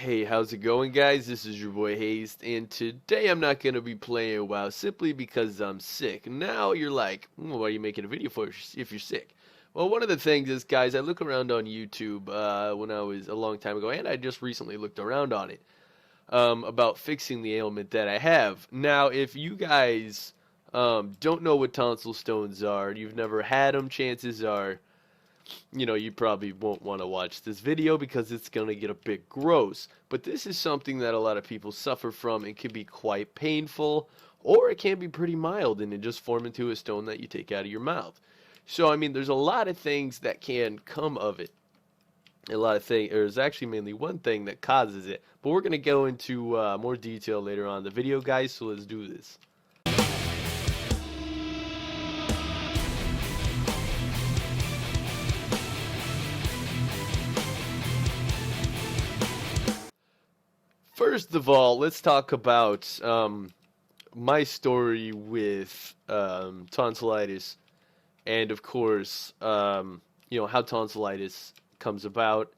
Hey, how's it going, guys? This is your boy Haste, and today I'm not gonna be playing WoW simply because I'm sick. Now you're like, why are you making a video for if you're sick? Well, one of the things is, guys, I look around on YouTube when I was a long time ago, and I just recently looked around on it about fixing the ailment that I have. Now, if you guys don't know what tonsil stones are, you've never had them, chances are you probably won't want to watch this video because it's going to get a bit gross. But this is something that a lot of people suffer from and can be quite painful, or it can be pretty mild and it just form into a stone that you take out of your mouth. So, I mean, there's a lot of things that can come of it. A lot of things, there's actually mainly one thing that causes it. But we're going to go into more detail later on in the video, guys, so let's do this. First of all, let's talk about my story with tonsillitis, and of course, how tonsillitis comes about,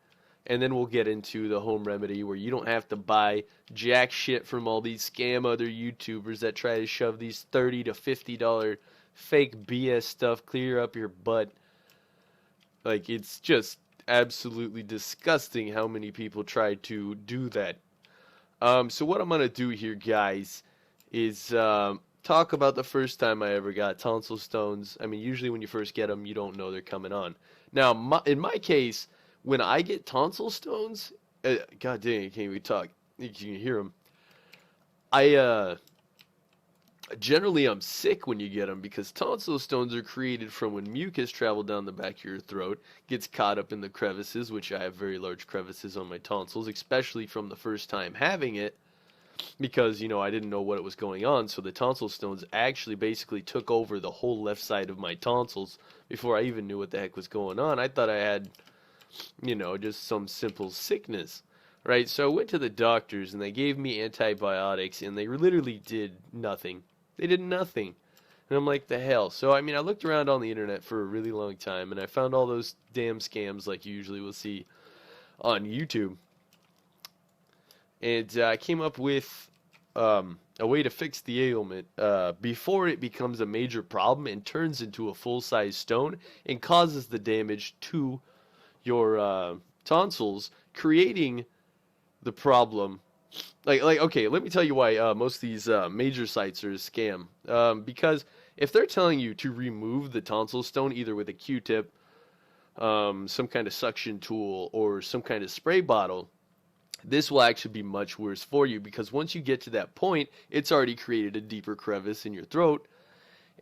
and then we'll get into the home remedy where you don't have to buy jack shit from all these scam other YouTubers that try to shove these $30 to $50 fake BS stuff clear up your butt. Like, it's just absolutely disgusting how many people try to do that. So what I'm going to do here, guys, is talk about the first time I ever got tonsil stones. I mean, usually when you first get them, you don't know they're coming on. Now, in my case, when I get tonsil stones, God dang, I can't even talk. You can hear them. Generally, I'm sick when you get them because tonsil stones are created from when mucus traveled down the back of your throat, gets caught up in the crevices, which I have very large crevices on my tonsils, especially from the first time having it because, I didn't know what was going on. So the tonsil stones actually basically took over the whole left side of my tonsils before I even knew what the heck was going on. I thought I had, just some simple sickness. Right? So I went to the doctors and they gave me antibiotics and they literally did nothing. They did nothing. And I'm like, the hell? So, I mean, I looked around on the internet for a really long time, and I found all those damn scams like you usually will see on YouTube. And I came up with a way to fix the ailment before it becomes a major problem and turns into a full-size stone and causes the damage to your tonsils, creating the problem. Okay, let me tell you why most of these major sites are a scam. Because if they're telling you to remove the tonsil stone either with a Q-tip, some kind of suction tool, or some kind of spray bottle, this will actually be much worse for you because once you get to that point, it's already created a deeper crevice in your throat,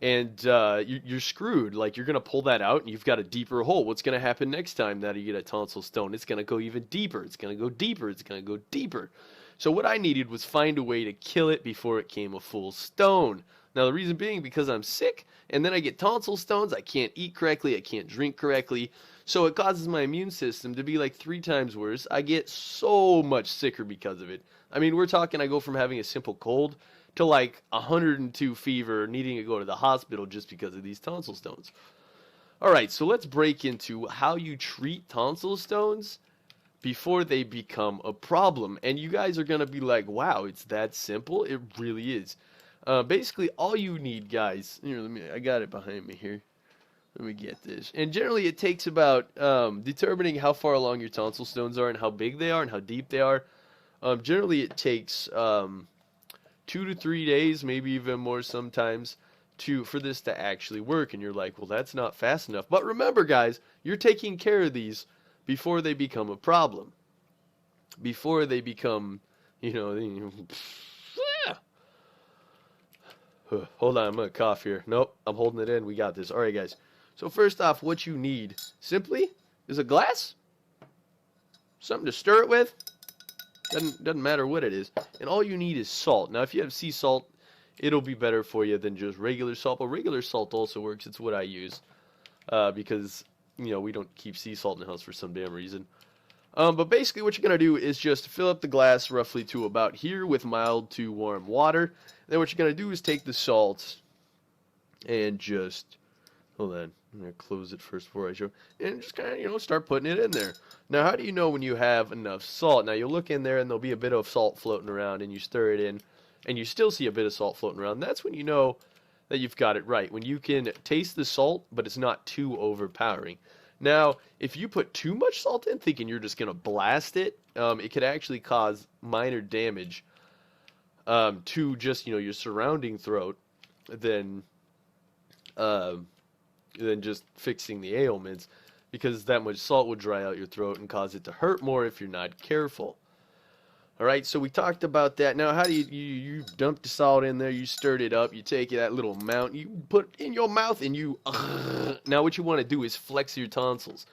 and you're screwed. Like, you're going to pull that out, and you've got a deeper hole. What's going to happen next time that you get a tonsil stone? It's going to go even deeper. It's going to go deeper. It's going to go deeper. So what I needed was find a way to kill it before it came a full stone. Now, the reason being because I'm sick, and then I get tonsil stones, I can't eat correctly, I can't drink correctly, so it causes my immune system to be like 3 times worse. I get so much sicker because of it. I mean, we're talking I go from having a simple cold to like 102 fever, needing to go to the hospital just because of these tonsil stones. Alright, so let's break into how you treat tonsil stones before they become a problem. And you guys are going to be like, wow, it's that simple? It really is. Basically, all you need, guys, here, I got it behind me here. Let me get this. And generally, it takes about determining how far along your tonsil stones are and how big they are and how deep they are. Generally, it takes 2 to 3 days, maybe even more sometimes, for this to actually work. And you're like, well, that's not fast enough. But remember, guys, you're taking care of these before they become a problem. Before they become, hold on, I'm going to cough here. Nope, I'm holding it in. We got this. All right, guys. So first off, what you need simply is a glass, something to stir it with. Doesn't matter what it is. And all you need is salt. Now, if you have sea salt, it'll be better for you than just regular salt. But regular salt also works. It's what I use because, we don't keep sea salt in the house for some damn reason. But basically what you're going to do is just fill up the glass roughly to about here with mild to warm water. Then what you're going to do is take the salt and just, hold on, I'm gonna close it first before I show, and just kind of start putting it in there. Now, how do you know when you have enough salt? Now you'll look in there and there'll be a bit of salt floating around, and you stir it in, and you still see a bit of salt floating around. That's when you know that you've got it right. When you can taste the salt, but it's not too overpowering. Now, if you put too much salt in, thinking you're just gonna blast it, it could actually cause minor damage to just your surrounding throat. Then just fixing the ailments, because that much salt would dry out your throat and cause it to hurt more if you're not careful. Alright, so we talked about that. Now, how do you dump the salt in there, you stirred it up, you take that little amount, you put it in your mouth, and you, now what you want to do is flex your tonsils.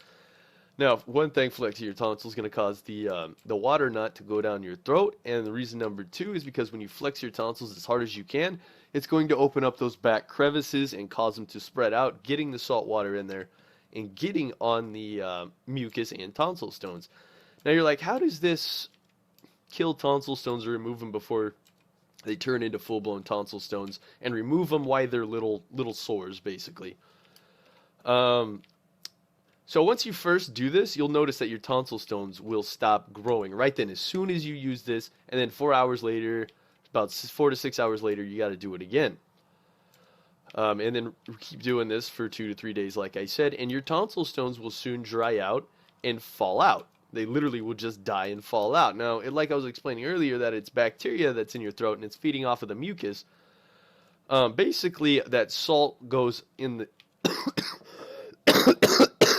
Now, one thing, flexing your tonsils is going to cause the water not to go down your throat, and the reason number two is because when you flex your tonsils as hard as you can, it's going to open up those back crevices and cause them to spread out, getting the salt water in there and getting on the mucus and tonsil stones. Now you're like, how does this kill tonsil stones or remove them before they turn into full-blown tonsil stones, and remove them while they're little sores, basically? So once you first do this, you'll notice that your tonsil stones will stop growing right then, as soon as you use this, and then 4 hours later, about 4 to 6 hours later, you got to do it again. And then keep doing this for 2 to 3 days, like I said, and your tonsil stones will soon dry out and fall out. They literally will just die and fall out. Now, like I was explaining earlier, that it's bacteria that's in your throat and it's feeding off of the mucus. Basically, that salt goes in the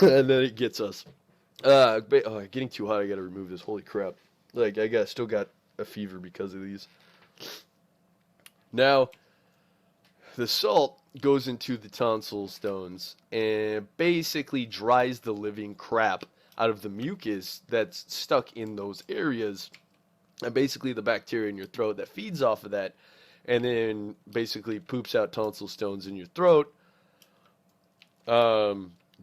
and then it gets us. Getting too hot. I gotta remove this. Holy crap! Like still got a fever because of these. Now, the salt goes into the tonsil stones and basically dries the living crap out of the mucus that's stuck in those areas, and basically the bacteria in your throat that feeds off of that, and then basically poops out tonsil stones in your throat.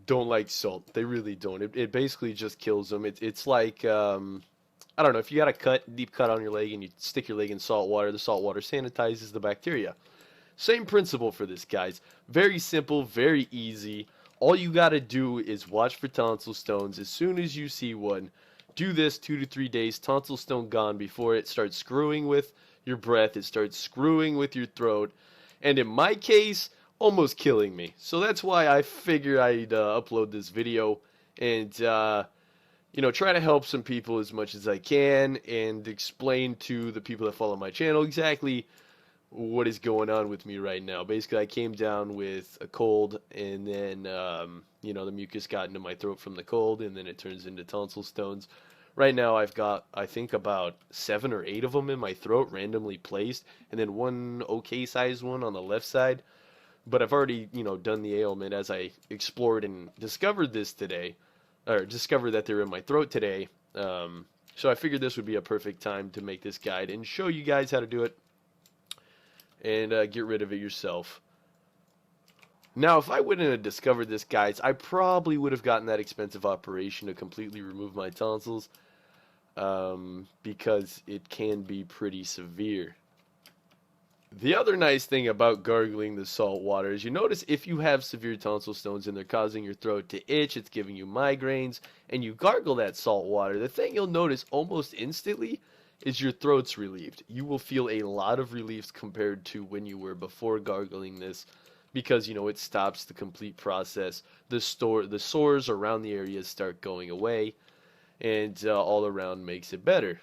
Don't like salt. They really don't. It basically just kills them. It's like, I don't know, if you got a deep cut on your leg and you stick your leg in salt water, the salt water sanitizes the bacteria. Same principle for this, guys. Very simple, very easy. All you got to do is watch for tonsil stones. As soon as you see one, do this 2 to 3 days, tonsil stone gone before it starts screwing with your breath, it starts screwing with your throat, and in my case, almost killing me. So that's why I figured I'd upload this video and try to help some people as much as I can and explain to the people that follow my channel exactly what is going on with me right now. Basically, I came down with a cold, and then the mucus got into my throat from the cold, and then it turns into tonsil stones. Right now, I've got, I think, about 7 or 8 of them in my throat, randomly placed, and then one okay-sized one on the left side. But I've already, done the ailment as I explored and discovered this today, or discovered that they're in my throat today. So I figured this would be a perfect time to make this guide and show you guys how to do it and get rid of it yourself. Now, if I wouldn't have discovered this, guys, I probably would have gotten that expensive operation to completely remove my tonsils, because it can be pretty severe. The other nice thing about gargling the salt water is, you notice if you have severe tonsil stones and they're causing your throat to itch, it's giving you migraines, and you gargle that salt water, the thing you'll notice almost instantly is your throat's relieved. You will feel a lot of relief compared to when you were before gargling this, because it stops the complete process. The sores around the areas start going away, and all around makes it better.